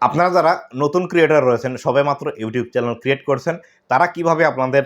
আপনারা যারা নতুন ক্রিয়েটর রয়েছেন, সবেমাত্র ইউটিউব চ্যানেল ক্রিয়েট করছেন, তারা কিভাবে আপনাদের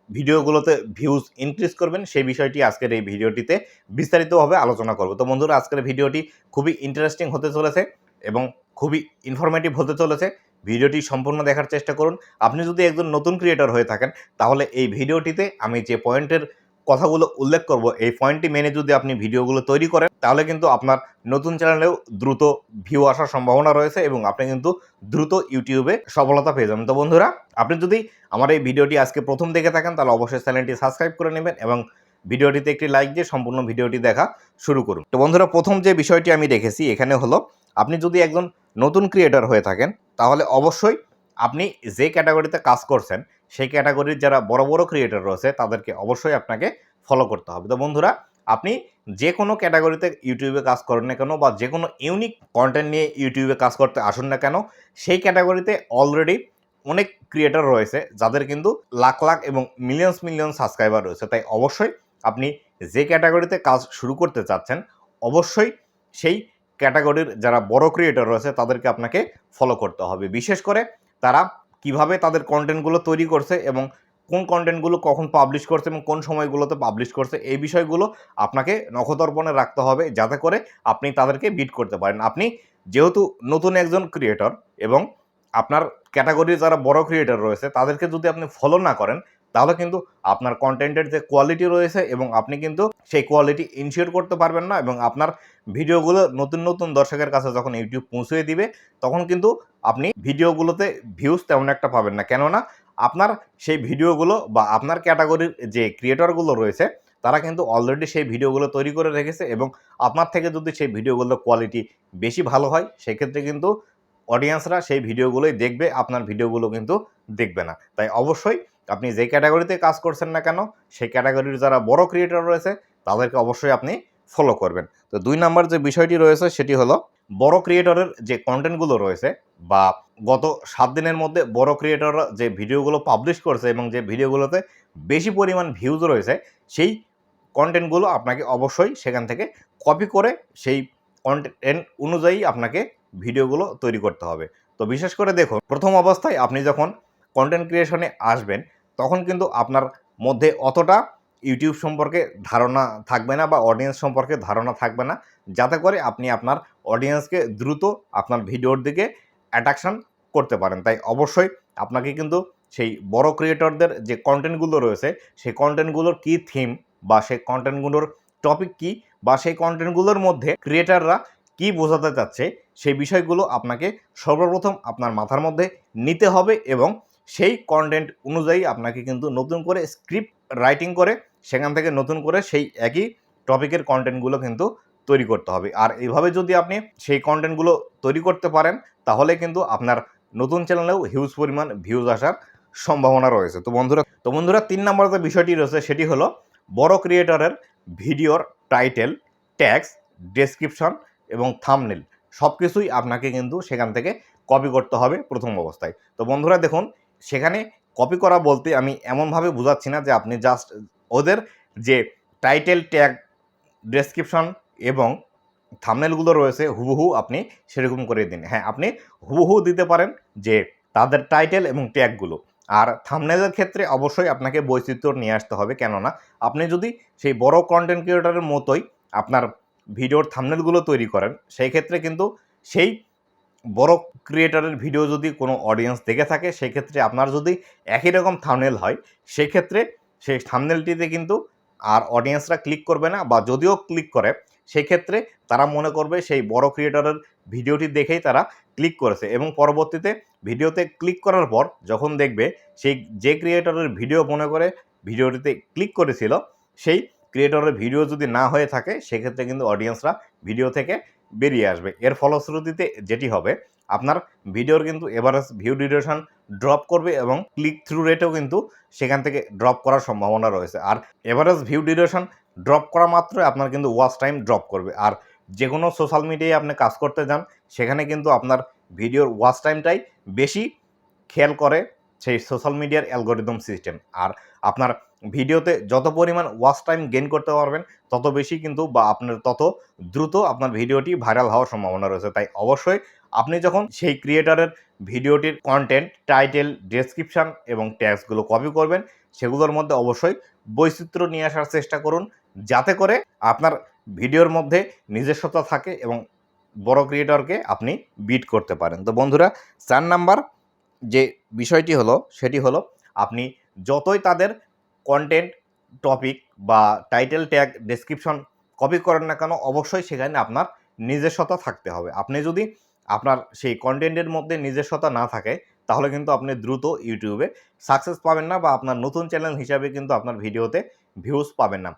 ভিডিওগুলোতে ভিউজ ইনক্রিজ করবেন সেই বিষয়টি আজকের এই ভিডিওটিতে বিস্তারিতভাবে আলোচনা করব। তো বন্ধুরা, আজকের ভিডিওটি খুবই ইন্টারেস্টিং হতে চলেছে এবং খুবই ইনফরমেটিভ হতে চলেছে। ভিডিওটি সম্পূর্ণ দেখার চেষ্টা করুন। আপনি যদি একজন নতুন ক্রিয়েটর হয়ে থাকেন, তাহলে এই ভিডিওটিতে আমি যে পয়েন্টের কথাগুলো উল্লেখ করব, এই পয়েন্টটি মেনে যদি আপনি ভিডিওগুলো তৈরি করেন, তাহলে কিন্তু আপনার নতুন চ্যানেলেও দ্রুত ভিউ আসার সম্ভাবনা রয়েছে এবং আপনি কিন্তু দ্রুত ইউটিউবে সফলতা পেয়ে যাবেন। তো বন্ধুরা, আপনি যদি আমার এই ভিডিওটি আজকে প্রথম দেখে থাকেন, তাহলে অবশ্যই চ্যানেলটি সাবস্ক্রাইব করে নেবেন এবং ভিডিওটিতে একটি লাইক দিয়ে সম্পূর্ণ ভিডিওটি দেখা শুরু করুন। তো বন্ধুরা, প্রথম যে বিষয়টি আমি রেখেছি এখানে হলো, আপনি যদি একজন নতুন ক্রিয়েটর হয়ে থাকেন, তাহলে অবশ্যই আপনি যে ক্যাটাগরিতে কাজ করছেন সেই ক্যাটাগরির যারা বড় বড় ক্রিয়েটর রয়েছে তাদেরকে অবশ্যই আপনাকে ফলো করতে হবে। তো বন্ধুরা, আপনি যে কোনো ক্যাটাগরিতে ইউটিউবে কাজ করেন না কেন বা যে কোনো ইউনিক কন্টেন্ট নিয়ে ইউটিউবে কাজ করতে আসুন না কেন, সেই ক্যাটাগরিতে অলরেডি অনেক ক্রিয়েটর রয়েছে যাদের কিন্তু লাখ লাখ এবং মিলিয়ন সাবস্ক্রাইবার রয়েছে। তাই অবশ্যই আপনি যে ক্যাটাগরিতে কাজ শুরু করতে চাচ্ছেন, অবশ্যই সেই ক্যাটাগরির যারা বড় ক্রিয়েটর রয়েছে তাদেরকে আপনাকে ফলো করতে হবে। বিশেষ করে তারা কিভাবে তাদের কন্টেন্টগুলো তৈরি করছে এবং কোন কন্টেন্টগুলো কখন পাবলিশ করছে এবং কোন সময়গুলোতে পাবলিশ করছে, এই বিষয়গুলো আপনাকে নখদর্পণে রাখতে হবে, যাতে করে আপনি তাদেরকে বিট করতে পারেন। আপনি যেহেতু নতুন একজন ক্রিয়েটর এবং আপনার ক্যাটাগরির যারা বড় ক্রিয়েটর রয়েছে তাদেরকে যদি আপনি ফলো না করেন, তাহলে কিন্তু আপনার কন্টেন্টের যে কোয়ালিটি রয়েছে এবং আপনি কিন্তু সেই কোয়ালিটি ইনশিওর করতে পারবেন না এবং আপনার ভিডিওগুলো নতুন নতুন দর্শকের কাছে যখন ইউটিউব পৌঁছে দিবে, তখন কিন্তু আপনি ভিডিওগুলোতে ভিউজ তেমন একটা পাবেন না। কেননা আপনার সেই ভিডিওগুলো বা আপনার ক্যাটাগরির যে ক্রিয়েটরগুলো রয়েছে তারা কিন্তু অলরেডি সেই ভিডিওগুলো তৈরি করে রেখেছে এবং আপনার থেকে যদি সেই ভিডিওগুলোর কোয়ালিটি বেশি ভালো হয়, সেক্ষেত্রে কিন্তু অডিয়েন্সরা সেই ভিডিওগুলোই দেখবে, আপনার ভিডিওগুলো কিন্তু দেখবে না। তাই অবশ্যই আপনি যে ক্যাটাগরিতে কাজ করছেন না কেন, সেই ক্যাটাগরির যারা বড় ক্রিয়েটর রয়েছে তাদেরকে অবশ্যই আপনি ফলো করবেন। তো ২ নাম্বার যে বিষয়টি রয়েছে সেটি হলো, বড় ক্রিয়েটরের যে কন্টেন্টগুলো রয়েছে বা গত ৭ দিনের মধ্যে বড় ক্রিয়েটররা যে ভিডিওগুলো পাবলিশ করছে এবং যে ভিডিওগুলোতে বেশি পরিমাণ ভিউজ রয়েছে, সেই কন্টেন্টগুলো আপনাকে অবশ্যই সেখান থেকে কপি করে সেই কন্টেন্ট অনুযায়ী আপনাকে ভিডিওগুলো তৈরি করতে হবে। তো বিশেষ করে দেখুন, প্রথম অবস্থায় আপনি যখন কন্টেন্ট ক্রিয়েশনে আসবেন, তখন কিন্তু আপনার মধ্যে অতটা ইউটিউব সম্পর্কে ধারণা থাকবে না বা অডিয়েন্স সম্পর্কে ধারণা থাকবে না, যাতে করে আপনি আপনার অডিয়েন্সকে দ্রুত আপনার ভিডিওর দিকে অ্যাট্রাকশন করতে পারেন। তাই অবশ্যই আপনাকে কিন্তু সেই বড় ক্রিয়েটরদের যে কন্টেন্টগুলো রয়েছে, সেই কন্টেন্টগুলোর কী থিম বা সেই কন্টেন্টগুলোর টপিক কী বা সেই কন্টেন্টগুলোর মধ্যে ক্রিয়েটররা কী বোঝাতে চাচ্ছে, সেই বিষয়গুলো আপনাকে সর্বপ্রথম আপনার মাথার মধ্যে নিতে হবে এবং সেই কন্টেন্ট অনুযায়ী আপনাকে কিন্তু নতুন করে স্ক্রিপ্ট রাইটিং করে সেখান থেকে নতুন করে সেই একই টপিকের কন্টেন্টগুলো কিন্তু তৈরি করতে হবে। আর এইভাবে যদি আপনি সেই কন্টেন্টগুলো তৈরি করতে পারেন, তাহলে কিন্তু আপনার নতুন চ্যানেলেও হিউজ পরিমাণ ভিউজ আসার সম্ভাবনা রয়েছে। তো বন্ধুরা ৩ নম্বর যে বিষয়টি রয়েছে সেটি হলো, বড় ক্রিয়েটরের ভিডিওর টাইটেল, ট্যাগস, ডেসক্রিপশন এবং থাম্বনেল সব কিছুই আপনাকে কিন্তু সেখান থেকে কপি করতে হবে প্রথম অবস্থায়। তো বন্ধুরা দেখুন, সেখানে কপি করা বলতে আমি এমনভাবে বোঝাচ্ছি না যে আপনি জাস্ট ওদের যে টাইটেল, ট্যাগ, ডেসক্রিপশন এবং থাম্বনেলগুলো রয়েছে হুবহু আপনি সেরকম করে দিন। হ্যাঁ, আপনি হুবহু দিতে পারেন যে তাদের টাইটেল এবং ট্যাগগুলো। আর থাম্বনেলের ক্ষেত্রে অবশ্যই আপনাকে বৈচিত্র্য নিয়ে আসতে হবে। কেননা আপনি যদি সেই বড় কন্টেন্ট ক্রিয়েটরের মতোই আপনার ভিডিওর থাম্বনেলগুলো তৈরি করেন, সেই ক্ষেত্রে কিন্তু সেই বড় ক্রিয়েটরের ভিডিও যদি কোনো অডিয়েন্স দেখে থাকে, সেক্ষেত্রে আপনার যদি একই রকম থাম্বনেল হয়, সেক্ষেত্রে সেই থাম্বনেলটিতে কিন্তু আর অডিয়েন্সরা ক্লিক করবে না, বা যদিও ক্লিক করে সেক্ষেত্রে তারা মনে করবে সেই বড় ক্রিয়েটরের ভিডিওটি দেখেই তারা ক্লিক করেছে এবং পরবর্তীতে ভিডিওতে ক্লিক করার পর যখন দেখবে সেই যে ক্রিয়েটরের ভিডিও মনে করে ভিডিওটিতে ক্লিক করেছিল, সেই ক্রিয়েটরের ভিডিও যদি না হয়ে থাকে, সেক্ষেত্রে কিন্তু অডিয়েন্সরা ভিডিও থেকে বেরিয়ে আসবে। এর ফলশ্রুতিতে যেটি হবে, আপনার ভিডিওর কিন্তু এভারেজ ভিউ ডিউরেশন ড্রপ করবে এবং ক্লিক থ্রু রেটও কিন্তু সেখান থেকে ড্রপ করার সম্ভাবনা রয়েছে। আর এভারেজ ভিউ ডিউরেশন ড্রপ করা মাত্রই আপনার কিন্তু ওয়াচ টাইম ড্রপ করবে। আর যে কোনো সোশ্যাল মিডিয়ায় আপনি কাজ করতে যান, সেখানে কিন্তু আপনার ভিডিওর ওয়াচ টাইমটাই বেশি খেয়াল করে সেই সোশ্যাল মিডিয়ার অ্যালগরিদম সিস্টেম। আর আপনার ভিডিওতে যত পরিমাণ ওয়াচ টাইম গেইন করতে পারবেন তত বেশি কিন্তু বা আপনার তত দ্রুত আপনার ভিডিওটি ভাইরাল হওয়ার সম্ভাবনা রয়েছে। তাই অবশ্যই আপনি যখন সেই ক্রিয়েটরের ভিডিওটির কন্টেন্ট, টাইটেল, ডেসক্রিপশন এবং ট্যাগসগুলো কপি করবেন, সেগুলোর মধ্যে অবশ্যই বৈচিত্র্য নিয়ে আসার চেষ্টা করুন, যাতে করে আপনার ভিডিওর মধ্যে নিজস্বতা থাকে এবং বড় ক্রিয়েটরকে আপনি বিট করতে পারেন। তো বন্ধুরা, ৪ নাম্বার যে বিষয়টি হলো সেটি হলো আপনি যতই তাদের কন্টেন্ট, টপিক বা টাইটেল, ট্যাগ, ডেসক্রিপশন কপি করেন না কেন, অবশ্যই সেখানে আপনার নিজস্বতা থাকতে হবে। আপনি যদি আপনার সেই কন্টেন্টের মধ্যে নিজস্বতা না থাকে, তাহলে কিন্তু আপনি দ্রুত ইউটিউবে সাকসেস পাবেন না বা আপনার নতুন চ্যানেল হিসাবে কিন্তু আপনার ভিডিওতে ভিউজ পাবেন না।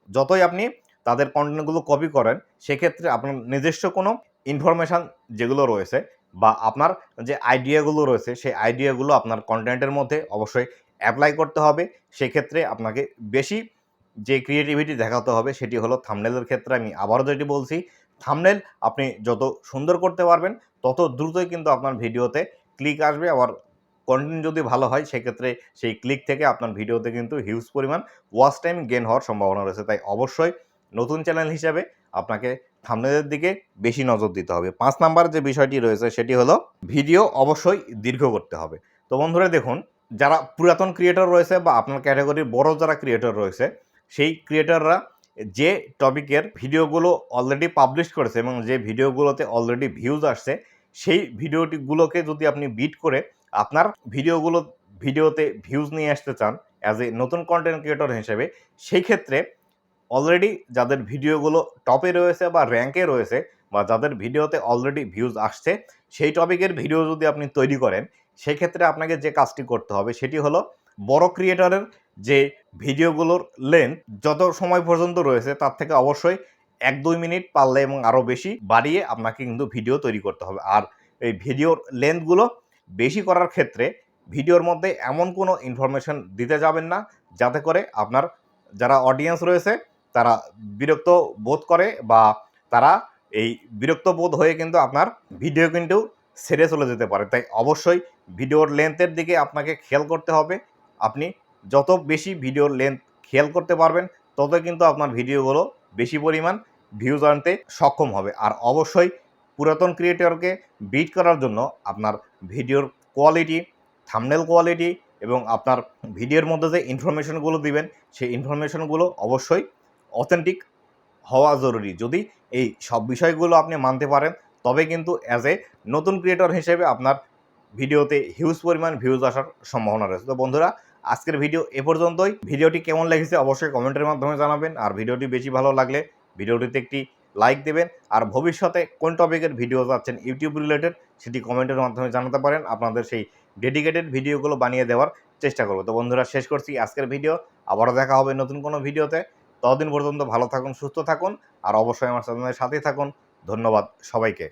যতই আপনি তাদের কন্টেন্টগুলো কপি করেন, সেক্ষেত্রে আপনার নিজস্ব কোনো ইনফরমেশান যেগুলো রয়েছে বা আপনার যে আইডিয়াগুলো রয়েছে, সেই আইডিয়াগুলো আপনার কন্টেন্টের মধ্যে অবশ্যই অ্যাপ্লাই করতে হবে। সেক্ষেত্রে আপনাকে বেশি যে ক্রিয়েটিভিটি দেখাতে হবে সেটি হলো থাম্বনেলের ক্ষেত্রে। আমি আবারও যেটি বলছি, থাম্বনেল আপনি যত সুন্দর করতে পারবেন তত দ্রুতই কিন্তু আপনার ভিডিওতে ক্লিক আসবে। আবার কন্টেন্ট যদি ভালো হয়, সেক্ষেত্রে সেই ক্লিক থেকে আপনার ভিডিওতে কিন্তু হিউজ পরিমাণ ওয়াচ টাইম গেইন হওয়ার সম্ভাবনা রয়েছে। তাই অবশ্যই নতুন চ্যানেল হিসাবে আপনাকে থাম্বনেলের দিকে বেশি নজর দিতে হবে। ৫ নাম্বার যে বিষয়টি রয়েছে সেটি হলো ভিডিও অবশ্যই দীর্ঘ করতে হবে। তো বন্ধুরা দেখুন, যারা পুরাতন ক্রিয়েটর রয়েছে বা আপনার ক্যাটাগরির বড় যারা ক্রিয়েটর রয়েছে, সেই ক্রিয়েটররা যে টপিকের ভিডিওগুলো অলরেডি পাবলিশ করেছে এবং যে ভিডিওগুলোতে অলরেডি ভিউজ আসছে, সেই ভিডিওটিগুলোকে যদি আপনি বিট করে আপনার ভিডিওতে ভিউজ নিয়ে আসতে চান অ্যাজ এ নতুন কন্টেন্ট ক্রিয়েটর হিসেবে, সেই ক্ষেত্রে অলরেডি যাদের ভিডিওগুলো টপে রয়েছে বা র্যাঙ্কে রয়েছে বা যাদের ভিডিওতে অলরেডি ভিউজ আসছে, সেই টপিকের ভিডিও যদি আপনি তৈরি করেন, সেক্ষেত্রে আপনাকে যে কাজটি করতে হবে সেটি হলো বড় ক্রিয়েটরের যে ভিডিওগুলোর লেন্থ যত সময় পর্যন্ত রয়েছে তার থেকে অবশ্যই ১-২ মিনিট পারলে এবং আরও বেশি বাড়িয়ে আপনাকে কিন্তু ভিডিও তৈরি করতে হবে। আর এই ভিডিওর লেন্থগুলো বেশি করার ক্ষেত্রে ভিডিওর মধ্যে এমন কোনো ইনফরমেশন দিতে যাবেন না যাতে করে আপনার যারা অডিয়েন্স রয়েছে তারা বিরক্ত বোধ করে বা তারা এই বিরক্ত বোধ হয়ে কিন্তু আপনার ভিডিও কিন্তু ছেড়ে চলে যেতে পারে। তাই অবশ্যই ভিডিওর লেন্থের দিকে আপনাকে খেয়াল করতে হবে। আপনি যত বেশি ভিডিওর লেন্থ খেয়াল করতে পারবেন, ততই কিন্তু আপনার ভিডিওগুলো বেশি পরিমাণ ভিউজ আনতে সক্ষম হবে। আর অবশ্যই পুরাতন ক্রিয়েটরকে বিট করার জন্য আপনার ভিডিওর কোয়ালিটি, থাম্বনেল কোয়ালিটি এবং আপনার ভিডিওর মধ্যে যে ইনফরমেশনগুলো দিবেন, সেই ইনফরমেশনগুলো অবশ্যই অথেন্টিক হওয়া জরুরি। যদি এই সব বিষয়গুলো আপনি মানতে পারেন, তবে কিন্তু অ্যাজ এ নতুন ক্রিয়েটর হিসেবে আপনার ভিডিওতে হিউজ পরিমাণ ভিউজ আসার সম্ভাবনা রয়েছে। তো বন্ধুরা, আজকের ভিডিও এ পর্যন্তই। ভিডিওটি কেমন লেগেছে অবশ্যই কমেন্টের মাধ্যমে জানাবেন। আর ভিডিওটি বেশি ভালো লাগলে ভিডিওটিতে একটি লাইক দেবেন। আর ভবিষ্যতে কোন টপিকের ভিডিও চাচ্ছেন ইউটিউব রিলেটেড, সেটি কমেন্টের মাধ্যমে জানাতে পারেন। আপনাদের সেই ডেডিকেটেড ভিডিওগুলো বানিয়ে দেওয়ার চেষ্টা করব। তো বন্ধুরা, শেষ করছি আজকের ভিডিও। আবারও দেখা হবে নতুন কোনো ভিডিওতে। ততদিন পর্যন্ত ভালো থাকুন, সুস্থ থাকুন আর অবশ্যই আমার চ্যানেলের সাথেই থাকুন। ধন্যবাদ সবাইকে।